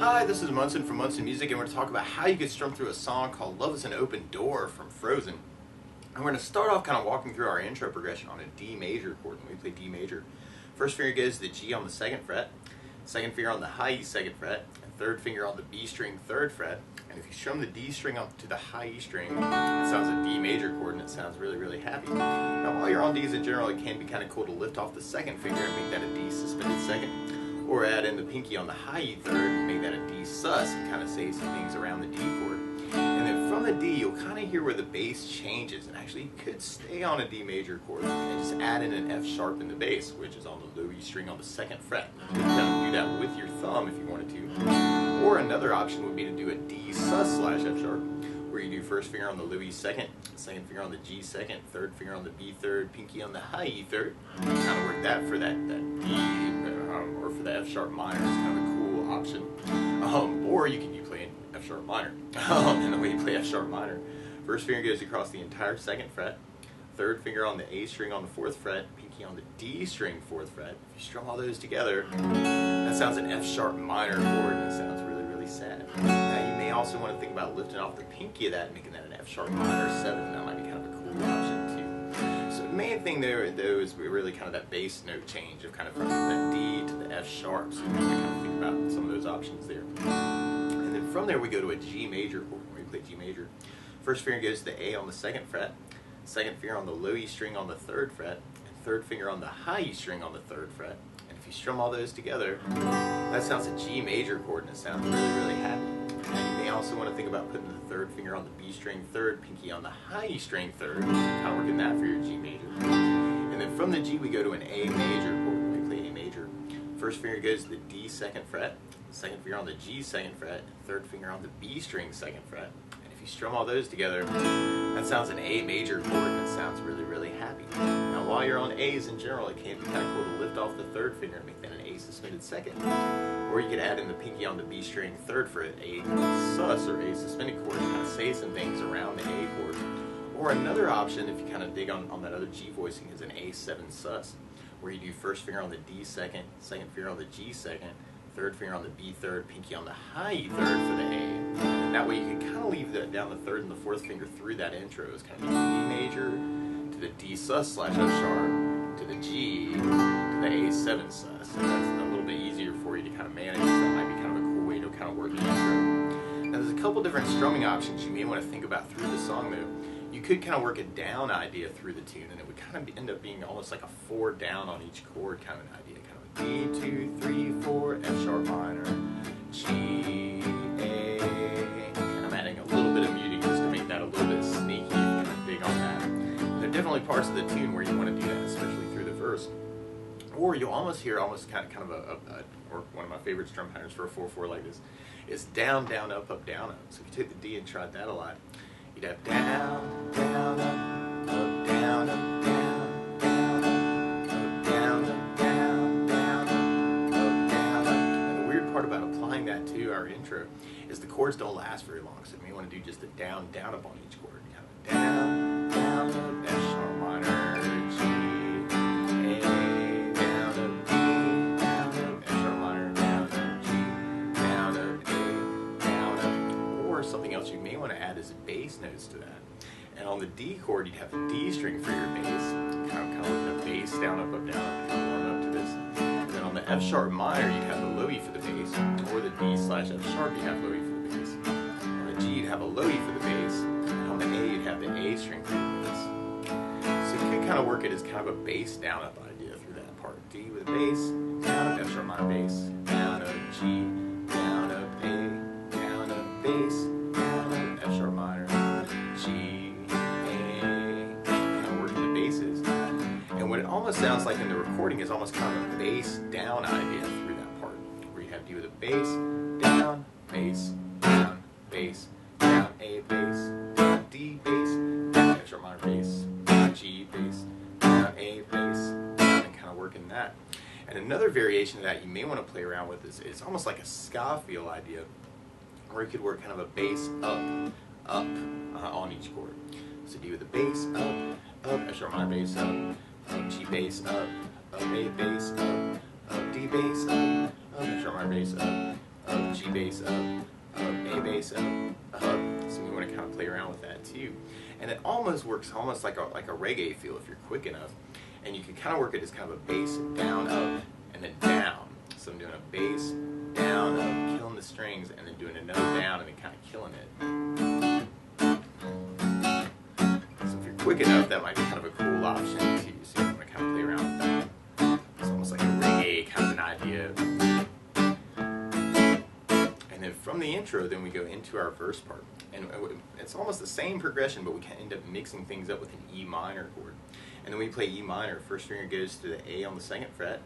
Hi, this is Munson from Munson Music, and we're going to talk about how you can strum through a song called Love is an Open Door from Frozen. And we're going to start off kind of walking through our intro progression on a D major chord. When we play D major, first finger goes to the G on the 2nd fret, second finger on the high E 2nd fret, and third finger on the B string 3rd fret. And if you strum the D string up to the high E string, it sounds a D major chord, and it sounds really, really happy. Now, while you're on Ds in general, it can be kind of cool to lift off the 2nd finger and make that a D suspended 2nd. Or add in the pinky on the high E 3rd and make that a D sus and kind of say some things around the D chord. And then from the D, you'll kind of hear where the bass changes, and actually you could stay on a D major chord and just add in an F sharp in the bass, which is on the low E string on the 2nd fret. You can kind of do that with your thumb if you wanted to. Or another option would be to do a D sus slash F sharp, where you do first finger on the low E 2nd, second finger on the G 2nd, third finger on the B 3rd, pinky on the high E 3rd. Kind of work that for that D, or for the F sharp minor. It's kind of a cool option. Or you can play an F sharp minor. And the way you play F sharp minor, first finger goes across the entire 2nd fret, third finger on the A string on the 4th fret, pinky on the D string 4th fret. If you strum all those together, that sounds an F sharp minor chord, and it sounds really, really sad. Now you may also want to think about lifting off the pinky of that and making that an F sharp minor 7. That might be kind of a cool option too. So the main thing there though is really kind of that bass note change of kind of from the D to the F sharp. So you can kind of think about some of those options there. And then from there we go to a G major chord. Where we play G major, first finger goes to the A on the 2nd fret, second finger on the low E string on the 3rd fret, and third finger on the high E string on the 3rd fret. And if you strum all those together, that sounds a G major chord, and it sounds really, really happy. And you may also want to think about putting the third finger on the B string 3rd, pinky on the high E string 3rd, kind of working that for your G major. And then from the G we go to an A major chord. When we play A major, first finger goes to the D 2nd fret, second finger on the G 2nd fret, third finger on the B string 2nd fret. And if you strum all those together, that sounds an A major chord, and it sounds really, really happy. Now while you're on A's in general, it can be kind of cool to lift off the 3rd finger and make that an A suspended 2nd. Or you could add in the pinky on the B string 3rd for A sus or A suspended chord and kind of say some things around the A chord. Or another option, if you kind of dig on that other G voicing, is an A7 sus, where you do first finger on the D 2nd, second finger on the G 2nd, third finger on the B 3rd, pinky on the high E 3rd for the A. And that way you can kind of leave down the 3rd and the 4th finger through that intro. It's kind of D major to the D sus slash F sharp to the G to the A7 sus. And that's a little bit easier for you to kind of manage. So that might be kind of a cool way to kind of work the intro. Now there's a couple different strumming options you may want to think about through the song though. You could kind of work a down idea through the tune, and it would kind of end up being almost like a 4 down on each chord kind of an idea. Kind of D, 2, 3, 4, F sharp minor, G, A. And I'm adding a little bit of muting just to make that a little bit sneaky, kind of dig on that. And there are definitely parts of the tune where you want to do that, especially through the verse. Or you'll almost hear kind of or one of my favorite strum patterns for a 4/4 like this is down, down, up, down, up. So if you take the D and tried that a lot, you'd have down, down, up, down, up, down, down, up, down, up, down, down, up, down, up. And the weird part about applying that to our intro is the chords don't last very long, so you may want to do just a down, down, up on each chord. Kind of down, down, up, F sharp minor, G, A, down, up, D, down, up, F sharp minor, down, up, G, down, up, A, down, up. Or something else you may want to add is bass notes to that. And on the D chord, you'd have the D string for your bass, kind of working a bass down, up, down, up, kind of warm up to this. And then on the F sharp minor, you'd have the low E for the bass, or the D slash F sharp, you'd have low E for the bass. On the G, you'd have a low E for the bass, and on the A, you'd have the A string for the bass. So you could kind of work it as kind of a bass down, up idea through that part. D with a bass, down, up, F sharp minor bass, down, up, G, down, up, A, down, up, bass, down, up, F sharp minor, G, A, kind of working the basses. And what it almost sounds like in the recording is almost kind of a bass down idea through that part, where you have D with a bass, down, bass, down, bass, down, A, bass, down, D, bass, down, F sharp minor bass, down, G, bass, down, A, bass, down, and kind of working that. And another variation of that you may want to play around with is almost like a ska feel idea, where you could work kind of a bass up on each chord. So D with a bass up, F sharp minor bass up, G bass up, A bass up, D bass up, F sharp minor bass up, up, G bass up, A bass up. So we want to kind of play around with that too. And it almost works almost like a reggae feel if you're quick enough. And you can kind of work it as kind of a bass down, up, and then down. So I'm doing a bass, down, up, killing the strings, and then doing another down and then kind of killing it. So if you're quick enough, that might be kind of a cool option too. So you want to kind of play around with that. It's almost like a reggae kind of an idea. And then from the intro, then we go into our verse part. And it's almost the same progression, but we can end up mixing things up with an E minor chord. And then we play E minor. First finger goes to the A on the 2nd fret,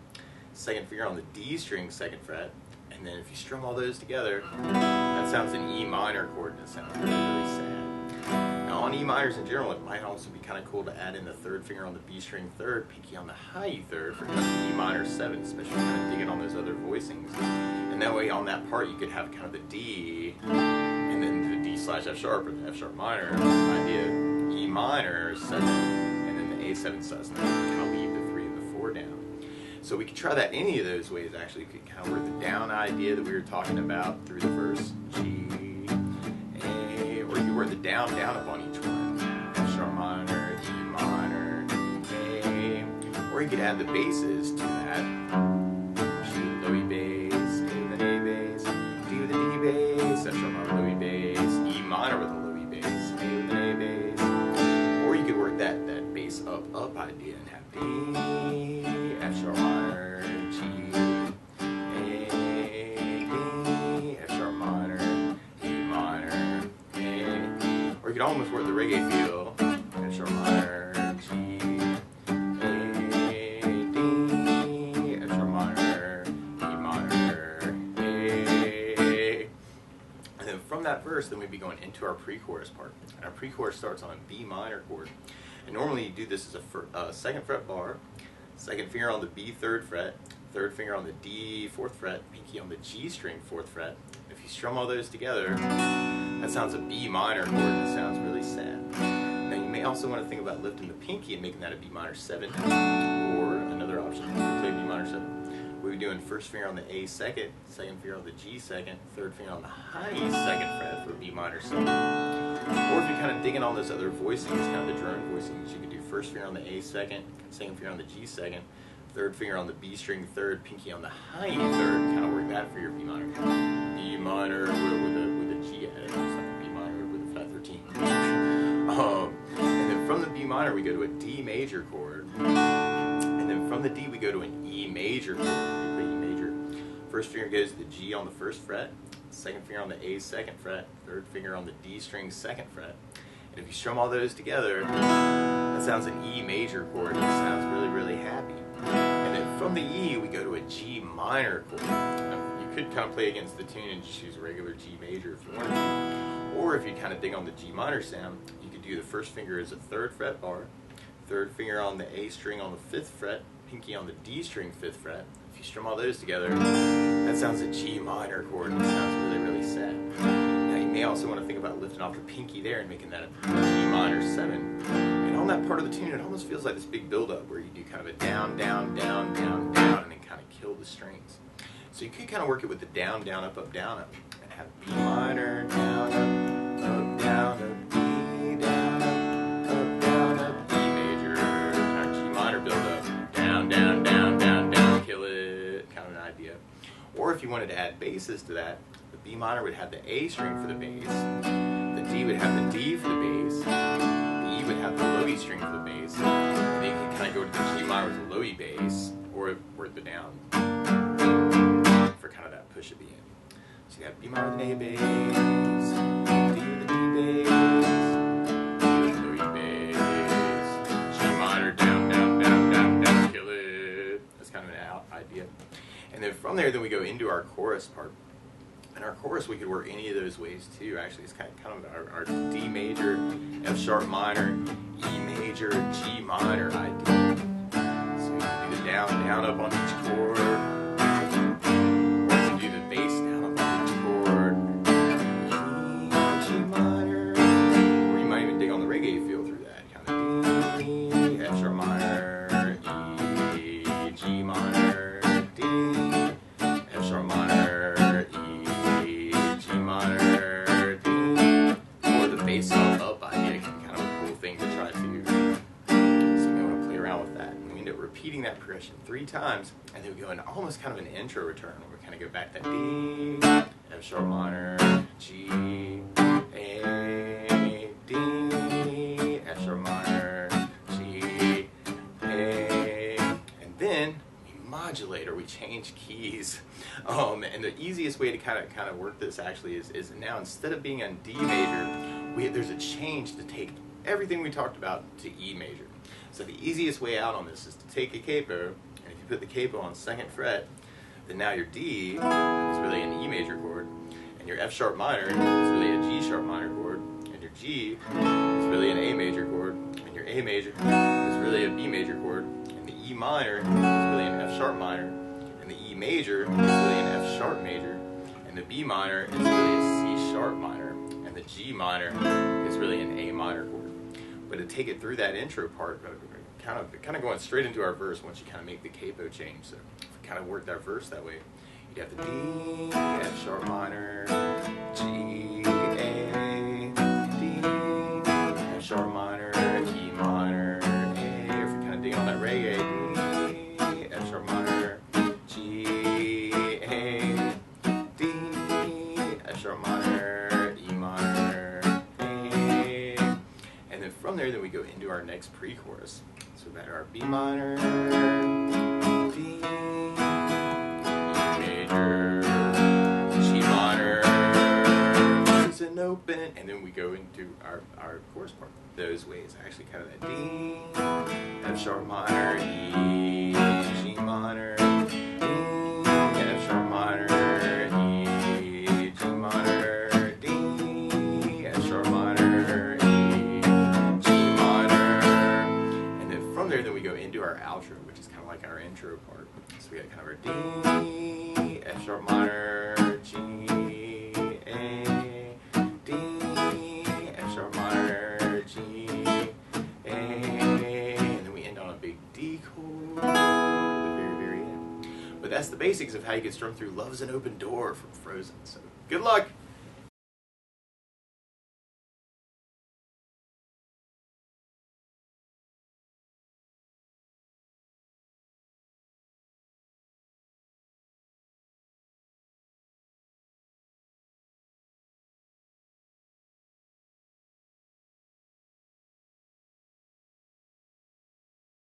second finger on the D string 2nd fret, and then if you strum all those together, that sounds an E minor chord, and it sounds really, really sad. Now on E minors in general, it might also be kind of cool to add in the 3rd finger on the B string 3rd, pinky on the high E 3rd for kind of E minor 7, especially kind of digging on those other voicings. And that way on that part you could have kind of the D, and then the D slash F sharp or the F sharp minor idea, E minor 7, and then the A7 sus, and then kind of leave the 3 and the 4 down. So we could try that any of those ways actually. We could kind of work the down idea that we were talking about through the verse, G, A, or you could work the down up on each one, F sharp minor, E minor, A, or you could add the basses to that, G with low E bass, A with an A bass, D with an E bass, F sharp minor, low E bass, E minor with a low E bass, A with an A bass, or you could work that bass up idea and have D, F sharp minor, G, A, D, F sharp minor, E minor, A, or you could almost work the reggae feel, F sharp minor, G, A, D, F sharp minor, E minor, A. And then from that verse, then we'd be going into our pre-chorus part. And our pre-chorus starts on a B minor chord. And normally you do this as a 2nd fret bar, 2nd finger on the B 3rd fret, 3rd finger on the D 4th fret, pinky on the G string 4th fret. If you strum all those together, that sounds a B minor chord and it sounds really sad. Now you may also want to think about lifting the pinky and making that a B minor 7, or another option, you can play B minor 7. We'll be doing 1st finger on the A 2nd, 2nd finger on the G 2nd, 3rd finger on the high 2nd fret for B minor 7. Or if you're kind of digging on those other voicings, kind of the drone voicings, you could do 1st finger on the A 2nd, 2nd finger on the G 2nd, 3rd finger on the B string 3rd, pinky on the high 3rd, kind of work that for your B minor. B minor with a G added, it's like a B minor with a flat 13. And then from the B minor we go to a D major chord. And then from the D we go to an E major chord. We play E major. 1st finger goes to the G on the 1st fret, 2nd finger on the A 2nd fret, 3rd finger on the D string 2nd fret. And if you strum all those together, that sounds an E major chord and it sounds really, really happy. And then from the E we go to a G minor chord. Now, you could kind of play against the tune and just use a regular G major if you wanted to. Or if you kind of dig on the G minor sound, you could do the 1st finger as a 3rd fret bar, 3rd finger on the A string on the 5th fret, pinky on the D string 5th fret. If you strum all those together, that sounds a G minor chord and it sounds really, really sad. Now you may also want to think about lifting off the pinky there and making that a G minor 7. And on that part of the tune, it almost feels like this big build-up where you do kind of a down, down, down, down, down, and then kind of kill the strings. So you could kind of work it with the down, down, up, and have B minor, down, up, down, up, B, down, up, down, up, E major, and our G minor build-up, down, down, down, down, down, kill it, kind of an idea. Or if you wanted to add basses to that, the B minor would have the A string for the bass, the D would have the D for the bass, the E would have the low E string for the bass, and then you can kind of go to the G minor with the low E bass, or the down, for kind of that push at the end. So you have B minor with an A bass, D with a D bass, E with a low E bass, G minor, down, down, down, down, down, kill it. That's kind of an idea. And then from there, then we go into our chorus part. And our chorus, we could work any of those ways too. Actually, it's kind of our D major, F sharp minor, E major, G minor idea. So you can do the down, down, up on each chord. Or you can do the bass down, up on each chord. E, G minor. Or you might even dig on the reggae feel through that. Kind of D, F sharp minor, E, G minor, D, F sharp minor, E. that progression 3 times, and then we go into almost kind of an intro return where we kind of go back to D, F sharp minor, G, A, D, F sharp minor, G, A, and then we modulate or we change keys. And the easiest way to kind of work this actually is now instead of being on D major, there's a change to take everything we talked about to E major. So the easiest way out on this is to take a capo, and if you put the capo on 2nd fret, then now your D is really an E major chord, and your F sharp minor is really a G sharp minor chord, and your G is really an A major chord, and your A major is really a B major chord, and the E minor is really an F sharp minor, and the E major is really an F sharp major, and the B minor is really a C sharp minor, and the G minor is really an A minor chord. But to take it through that intro part, kind of going straight into our verse once you kind of make the capo change. So if we kind of worked our verse that way, you'd have the D, F sharp minor, G, A, D, F sharp minor, E minor, A. If we kind of dig on that reggae, D, F sharp minor, G, A, D, F sharp minor, E minor, A. And then from there, then we go into our next pre-chorus. So that our B minor, D, E major, G minor, is an open, and then we go into our chorus part. Those ways, actually kind of that D, F sharp minor, E, G minor, D, F sharp minor, E, G minor, D, F sharp minor, E, G minor. And then from there, then we go into our outro, which is kind of like our intro part. So we got kind of our D, F sharp minor, G, A, D, F sharp minor, G, A, and then we end on a big D chord at the very, very end. But that's the basics of how you can strum through Love is an Open Door from Frozen. So good luck!